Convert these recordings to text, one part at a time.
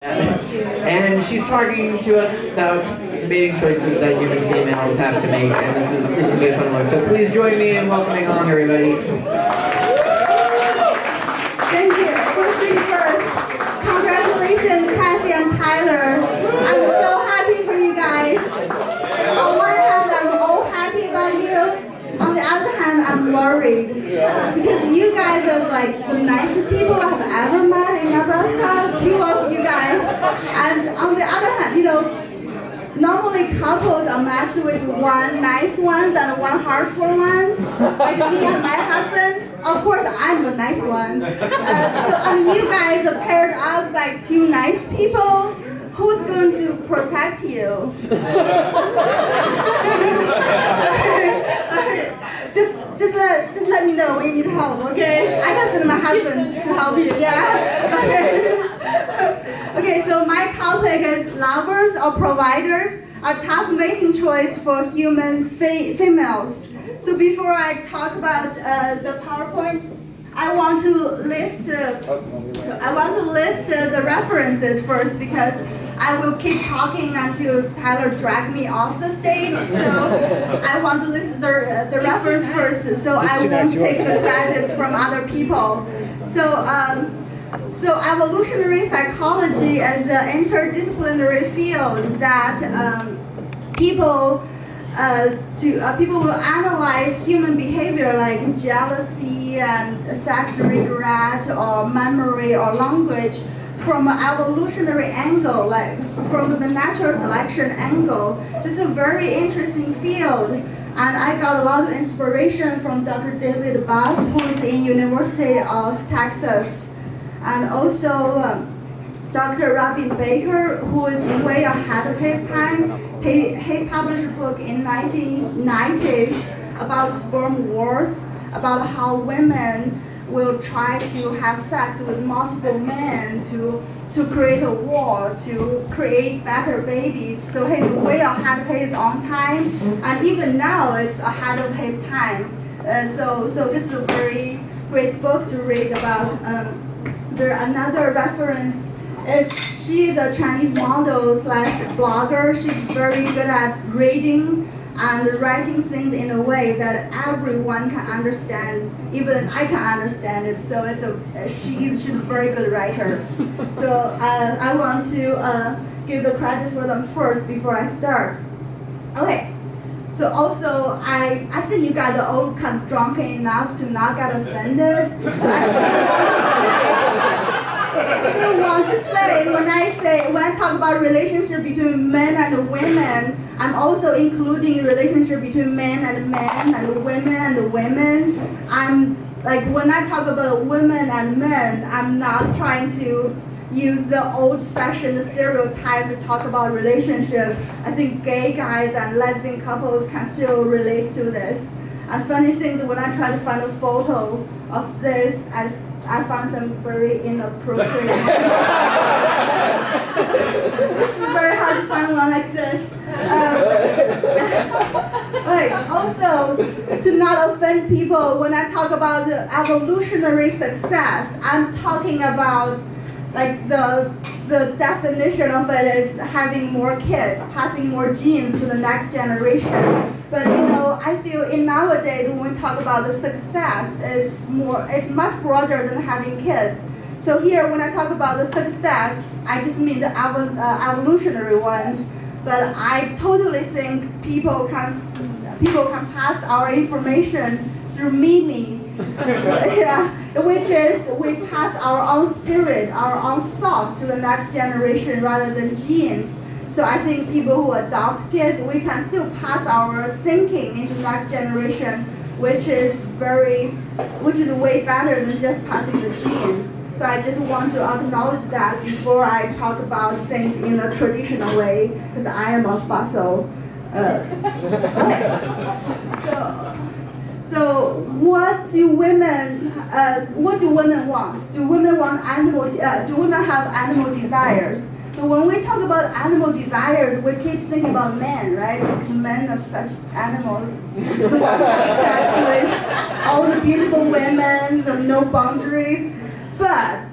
And she's talking to us about mating choices that human females have to make, and this is gonna be a fun one. So please join me in welcoming on everybody. Thank you. First things first, congratulations, Cassi and Tyler. I'm so happy for you guys. On one hand, I'm all happy about you. On the other hand, I'm worried because you guys are like the nicest people I've ever met in Nebraska. Two of you guys, and on the other hand, you know, normally couples are matched with one nice ones and one hardcore ones. Like me and my husband. Of course, I'm the nice one. And you guys are paired up by two nice people. Who's going to protect you? Just let me know when you need help, okay? I can send my husband to help you, yeah? Okay, so my topic is lovers or providers, a tough mating choice for human females. So before I talk about the PowerPoint, I want to list the references first because I will keep talking until Tyler drags me off the stage. So I want to list the reference first, so I won't take the credits from other people. So evolutionary psychology is an interdisciplinary field that people will analyze human behavior like jealousy and sex regret or memory or language from an evolutionary angle, like from the natural selection angle. This is a very interesting field, and I got a lot of inspiration from Dr. David Bass, who is in University of Texas, and also Dr. Robin Baker, who is way ahead of his time. He published a book in 1990s about sperm wars, about how women will try to have sex with multiple men to create a war, to create better babies. So he's way ahead of his own time, and even now it's ahead of his time. So this is a very great book to read about. Another reference is she's a Chinese model / blogger. She's very good at reading and writing things in a way that everyone can understand, even I can understand it. So she's a very good writer. So I want to give the credit for them first before I start. Okay. So also, I think you guys are all kind of drunken enough to not get offended. I still want to say, when I talk about relationship between men and women, I'm also including relationship between men and women and women. I'm like, when I talk about women and men, I'm not trying to use the old-fashioned stereotype to talk about relationship. I think gay guys and lesbian couples can still relate to this. And funny thing is, when I try to find a photo of this, I found some very inappropriate. It's very hard to find one like this. Okay. Also, to not offend people, when I talk about the evolutionary success, I'm talking about like the definition of it is having more kids, passing more genes to the next generation. But you know, I feel in nowadays when we talk about the success, it's much broader than having kids. So here, when I talk about the success, I just mean the evolutionary ones. But I totally think people can pass our information through mimi, yeah, which is we pass our own spirit, our own thought to the next generation rather than genes. So I think people who adopt kids, we can still pass our thinking into the next generation, which is way better than just passing the genes. So I just want to acknowledge that before I talk about things in a traditional way, because I am a fossil. So what do women want? Do women have animal desires? So when we talk about animal desires, we keep thinking about men, right? Because men are such animals. Just want to have sex with all the beautiful women, there are no boundaries. But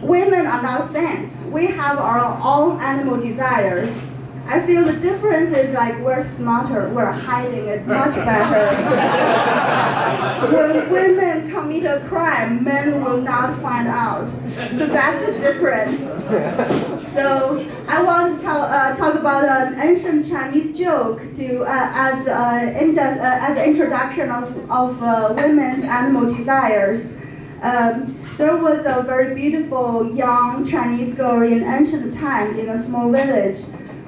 women are not saints. We have our own animal desires. I feel the difference is like we're smarter, we're hiding it much better. When women commit a crime, men will not find out. So that's the difference. So I want to talk about an ancient Chinese joke to as an introduction of women's animal desires. There was a very beautiful young Chinese girl in ancient times in a small village.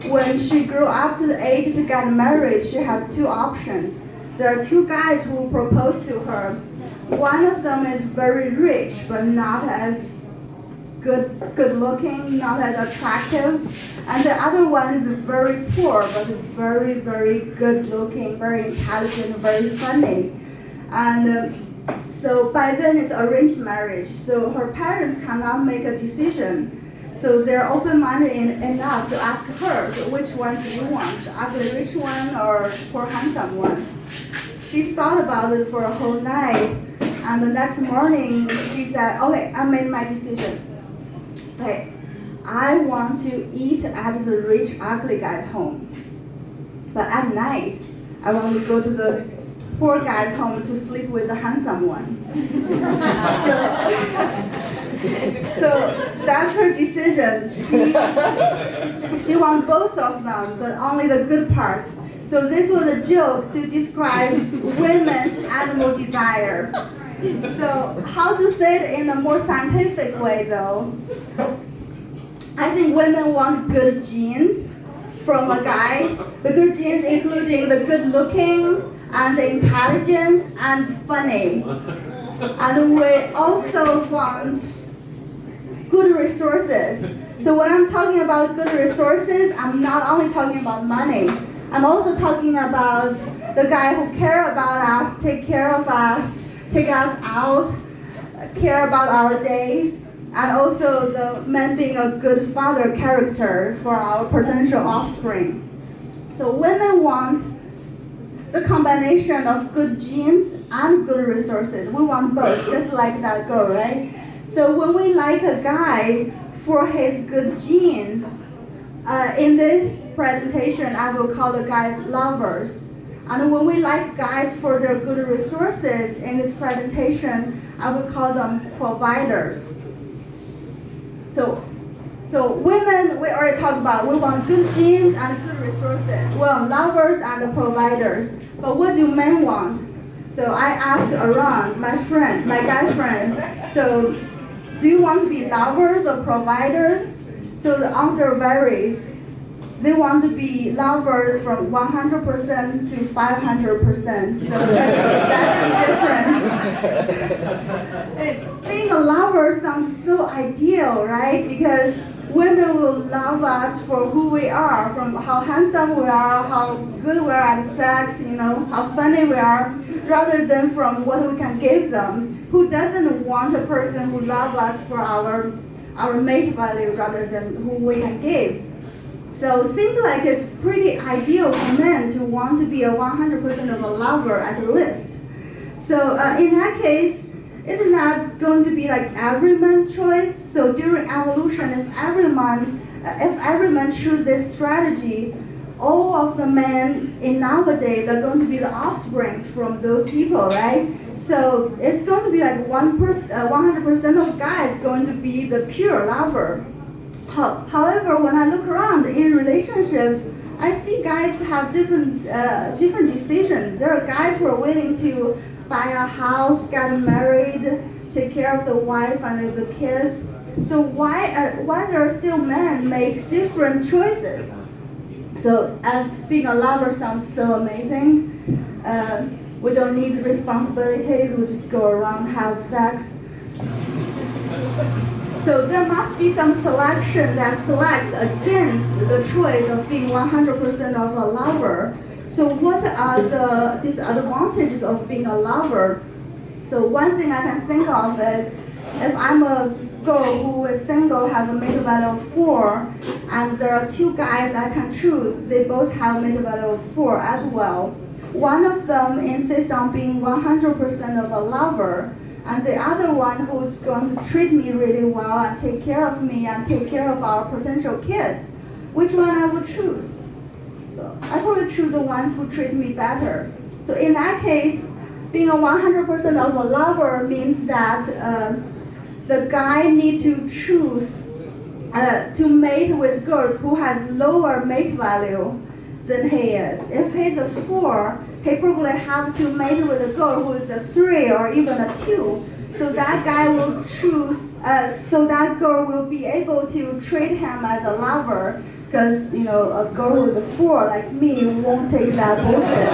When she grew up to the age to get married, she had two options. There are two guys who proposed to her. One of them is very rich, but not as good looking, not as attractive. And the other one is very poor, but very, very good looking, very intelligent, very funny. And so by then it's arranged marriage. So her parents cannot make a decision. So they're open-minded enough to ask her, so which one do you want, the ugly rich one or poor handsome one? She thought about it for a whole night, and the next morning she said, okay, I made my decision. Okay, I want to eat at the rich ugly guy's home. But at night, I want to go to the poor guy's home to sleep with the handsome one. So that's her decision. She wants both of them, but only the good parts. So this was a joke to describe women's animal desire. So how to say it in a more scientific way though? I think women want good genes from a guy. The good genes including the good looking and the intelligence and funny. And we also want good resources. So when I'm talking about good resources, I'm not only talking about money. I'm also talking about the guy who care about us, take care of us, take us out, care about our days, and also the man being a good father character for our potential offspring. So women want the combination of good genes and good resources. We want both, just like that girl, right? So when we like a guy for his good genes, in this presentation, I will call the guys lovers. And when we like guys for their good resources, in this presentation, I will call them providers. So women, we already talked about, we want good genes and good resources. We want lovers and the providers. But what do men want? So I asked around, my guy friend, so do you want to be lovers or providers? So the answer varies. They want to be lovers from 100% to 500%. So that's the difference. Being a lover sounds so ideal, right? Because women will love us for who we are, from how handsome we are, how good we are at sex, how funny we are, rather than from what we can give them. Who doesn't want a person who loves us for our mate value rather than who we can give? So it seems like it's pretty ideal for men to want to be a 100% of a lover at least. So in that case, isn't that going to be like every man's choice? So during evolution, if every man chooses this strategy, all of the men in nowadays are going to be the offspring from those people, right? So it's going to be like 100% of guys going to be the pure lover. However, when I look around in relationships, I see guys have different decisions. There are guys who are willing to buy a house, get married, take care of the wife and the kids. So why there are still men make different choices? So as being a lover sounds so amazing. We don't need responsibilities. We just go around, have sex. So there must be some selection that selects against the choice of being 100% of a lover. So what are the disadvantages of being a lover? So one thing I can think of is if I'm a girl who is single, have a mate value of 4, and there are 2 guys I can choose, they both have mate value of 4 as well. One of them insists on being 100% of a lover, and the other one who's going to treat me really well and take care of me and take care of our potential kids, which one I would choose? So I probably choose the ones who treat me better. So in that case, being a 100% of a lover means that the guy needs to choose to mate with girls who has lower mate value than he is. If he's a 4, he probably have to mate with a girl who is a 3 or even a 2. So that guy will choose, so that girl will be able to treat him as a lover, because a girl who is a 4 like me won't take that bullshit.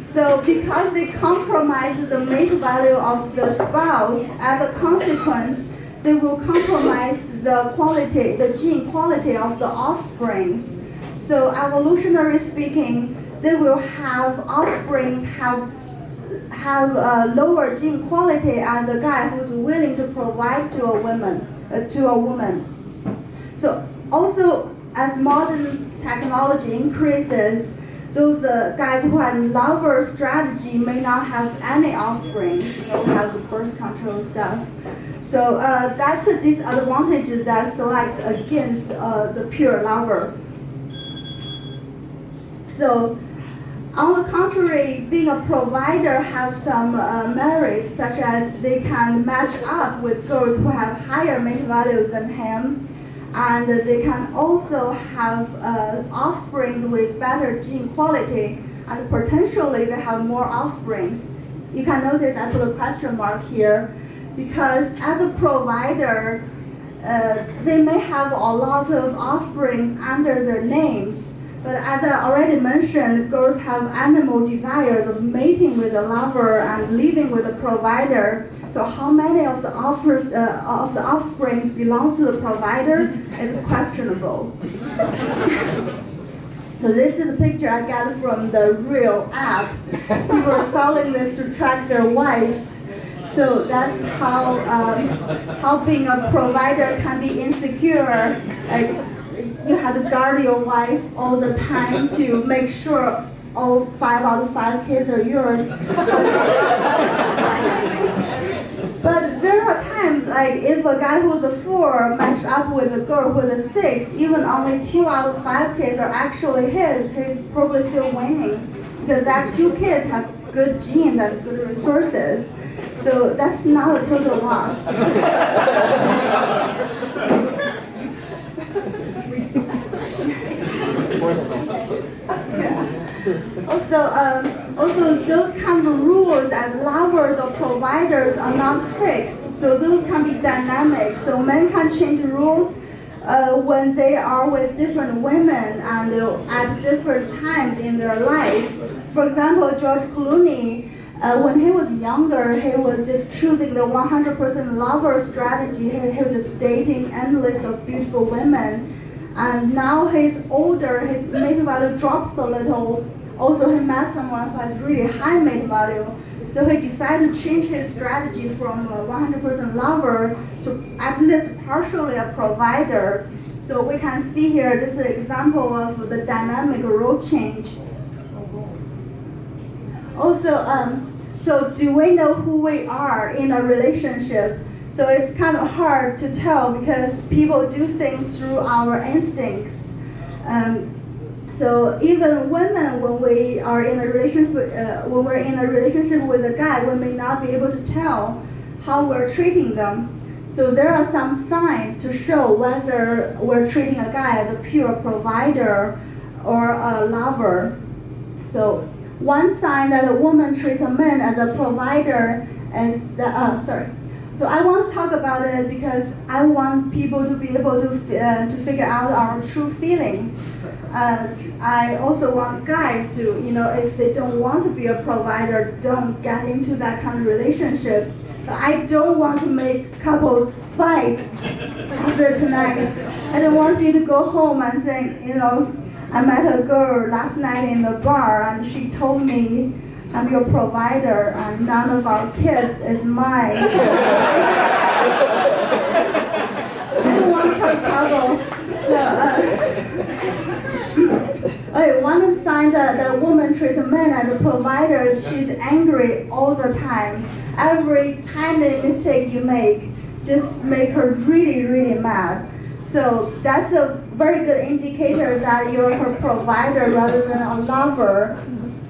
So because they compromise the mate value of the spouse, as a consequence, they will compromise the quality, the gene quality of the offsprings. So evolutionary speaking, they will have offsprings have lower gene quality as a guy who's willing to provide to a woman. So also, as modern technology increases, those guys who have lover strategy may not have any offspring. We have the birth control stuff. So that's a disadvantage that selects against the pure lover. So on the contrary, being a provider have some merits, such as they can match up with girls who have higher mate values than him, and they can also have offsprings with better gene quality, and potentially they have more offsprings. You can notice I put a question mark here, because as a provider, they may have a lot of offsprings under their names. But as I already mentioned, girls have animal desires of mating with a lover and living with a provider. So how many of the offsprings belong to the provider is questionable. So this is a picture I got from the Real app. People are selling this to track their wives. So that's how being a provider can be insecure. You have to guard your wife all the time to make sure all 5 out of 5 kids are yours. But there are times, like if a guy who's a 4 matched up with a girl who's a 6, even only 2 out of 5 kids are actually his, he's probably still winning, because that 2 kids have good genes and good resources. So that's not a total loss. Also, those kind of rules as lovers or providers are not fixed. So those can be dynamic. So men can change rules when they are with different women and at different times in their life. For example, George Clooney, when he was younger, he was just choosing the 100% lover strategy. He was just dating endless of beautiful women. And now he's older, his mate value drops a little. Also, he met someone who has really high mate value. So he decided to change his strategy from a 100% lover to at least partially a provider. So we can see here, this is an example of the dynamic role change. Also, so do we know who we are in a relationship? So it's kind of hard to tell because people do things through our instincts. So even women, when we are in a relationship, when we're in a relationship with a guy, we may not be able to tell how we're treating them. So there are some signs to show whether we're treating a guy as a pure provider or a lover. So one sign that a woman treats a man as a provider is that, So I want to talk about it because I want people to be able to figure out our true feelings. I also want guys to, if they don't want to be a provider, don't get into that kind of relationship. I don't want to make couples fight after tonight. I don't want you to go home and say, I met a girl last night in the bar and she told me I'm your provider and none of our kids is mine. I don't want to cause trouble. Okay, one of the signs that a woman treats a man as a provider is she's angry all the time. Every tiny mistake you make just make her really, really mad. So that's a very good indicator that you're her provider rather than a lover.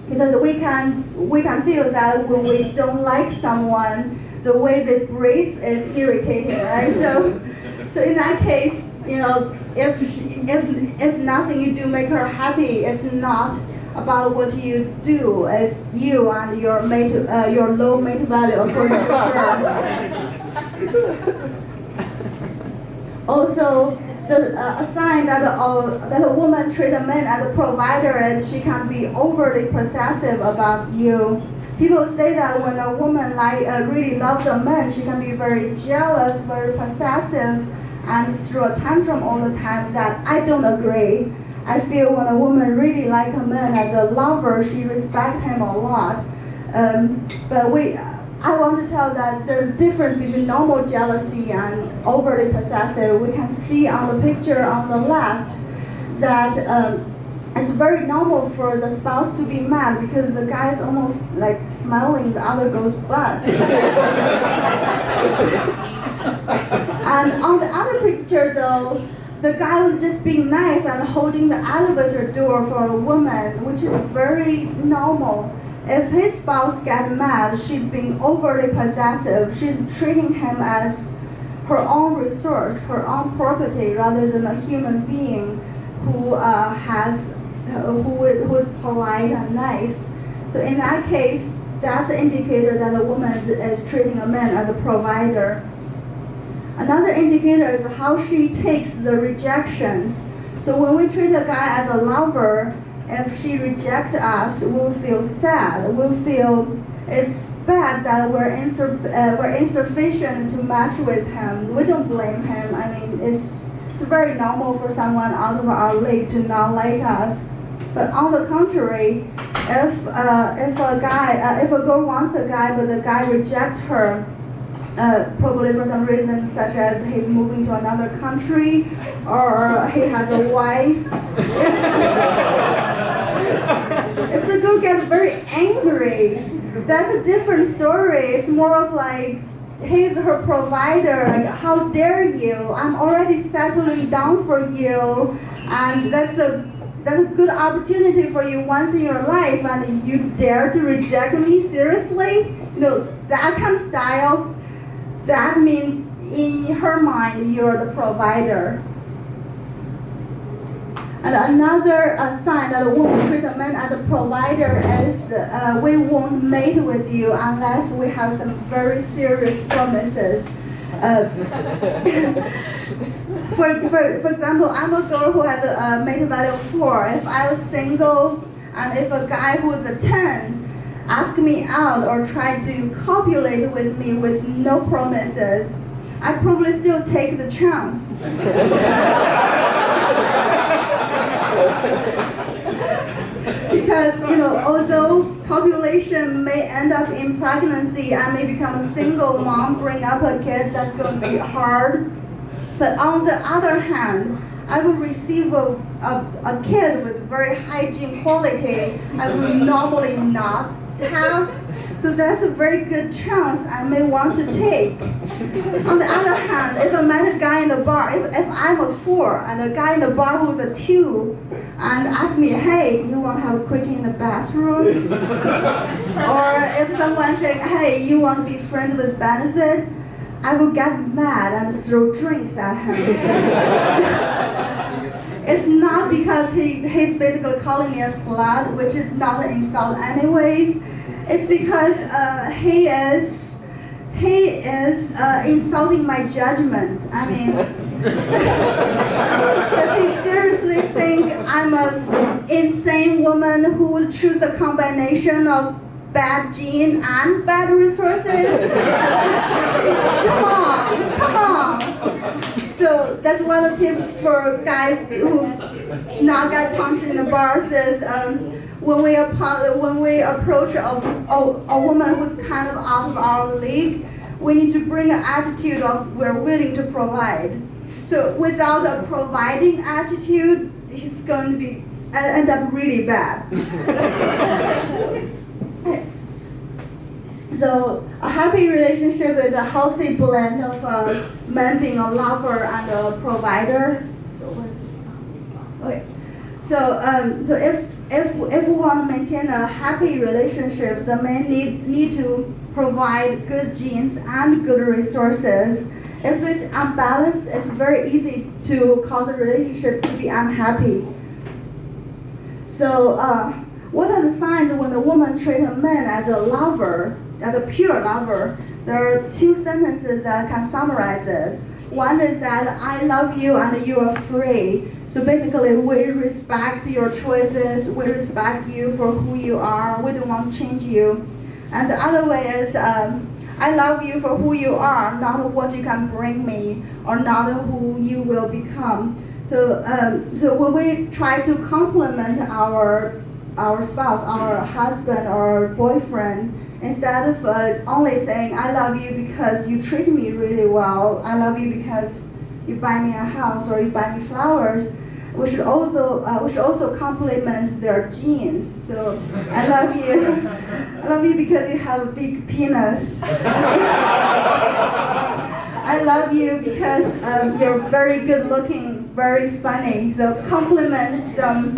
Because we can feel that when we don't like someone, the way they breathe is irritating, right? So in that case, you know, if nothing you do make her happy, it's not about what you do, it's you and your low mate value according to her. Also, a sign that a woman treats a man as a provider is she can be overly possessive about you. People say that when a woman really loves a man, she can be very jealous, very possessive, and throw a tantrum all the time. That I don't agree. I feel when a woman really likes a man as a lover, she respects him a lot. But I want to tell that there's a difference between normal jealousy and overly possessive. We can see on the picture on the left that it's very normal for the spouse to be mad because the guy is almost like smelling the other girl's butt. And on the other picture though, the guy was just being nice and holding the elevator door for a woman, which is very normal. If his spouse gets mad, she's being overly possessive. She's treating him as her own resource, her own property, rather than a human being who is polite and nice. So in that case, that's an indicator that a woman is treating a man as a provider. Another indicator is how she takes the rejections. So when we treat a guy as a lover, if she rejects us, we'll feel sad. We'll feel it's bad that we're insufficient to match with him. We don't blame him. I mean, it's very normal for someone out of our league to not like us. But on the contrary, if a girl wants a guy but the guy rejects her, probably for some reason such as he's moving to another country or he has a wife. If the girl gets very angry, that's a different story. It's more of like, he's her provider, like how dare you? I'm already settling down for you, and that's a good opportunity for you once in your life, and you dare to reject me? Seriously? You know, that kind of style, that means in her mind you're the provider. And another sign that a woman treats a man as a provider is we won't mate with you unless we have some very serious promises. For example, I'm a girl who has a mate value of 4. If I was single and if a guy who is a 10 asked me out or tried to copulate with me with no promises, I'd probably still take the chance. Because, you know, although copulation may end up in pregnancy, I may become a single mom, bring up a kid, that's going to be hard. But on the other hand, I will receive a kid with very high gene quality I would normally not have. So that's a very good chance I may want to take. On the other hand, if I met a guy in the bar, if I'm a 4 and a guy in the bar who's a 2 and ask me, hey, you want to have a quickie in the bathroom? Or if someone saying, hey, you want to be friends with benefit? I will get mad and throw drinks at him. It's not because he's basically calling me a slut, which is not an insult anyways. It's because he is insulting my judgment. I mean, does he seriously think I'm an insane woman who would choose a combination of bad gene and bad resources? Come on. So that's one of the tips for guys who not get punched in the bars is when we approach a woman who's kind of out of our league, we need to bring an attitude of we're willing to provide. So without a providing attitude, he's going to be end up really bad. So a happy relationship is a healthy blend of man being a lover and a provider. Okay. So if we want to maintain a happy relationship, the man need to provide good genes and good resources. If it's unbalanced, it's very easy to cause a relationship to be unhappy. So what are the signs when a woman treats a man as a lover, as a pure lover? There are 2 sentences that can summarize it. One is that I love you and you are free. So basically, we respect your choices, we respect you for who you are, we don't want to change you. And the other way is, I love you for who you are, not what you can bring me, or not who you will become. So when we try to compliment our spouse, our husband or boyfriend, instead of only saying, I love you because you treat me really well, I love you because you buy me a house or you buy me flowers, we should also compliment their genes. So I love you because you have a big penis. I love you because you're very good looking, very funny. So compliment them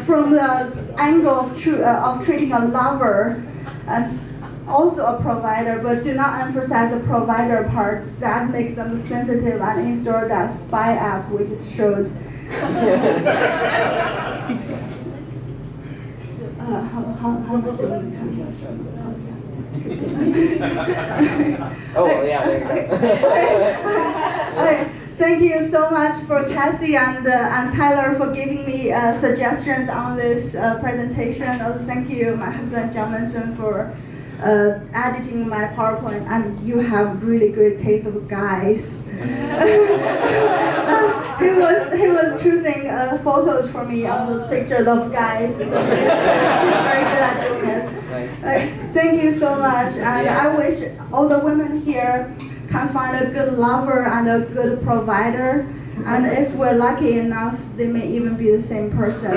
from the angle of treating a lover and also a provider, but do not emphasize the provider part. That makes them sensitive and install that spy app which is showed. How am I doing time? Oh, yeah, there you go. Okay. Thank you so much for Cassi and Tyler for giving me suggestions on this presentation. Also, thank you, my husband John Munson, for editing my PowerPoint. And you have really great taste of guys. He was choosing photos for me on those pictures of guys. So he's very good at doing it. Nice. Thank you so much, and I wish all the women here can find a good lover and a good provider. And if we're lucky enough, they may even be the same person.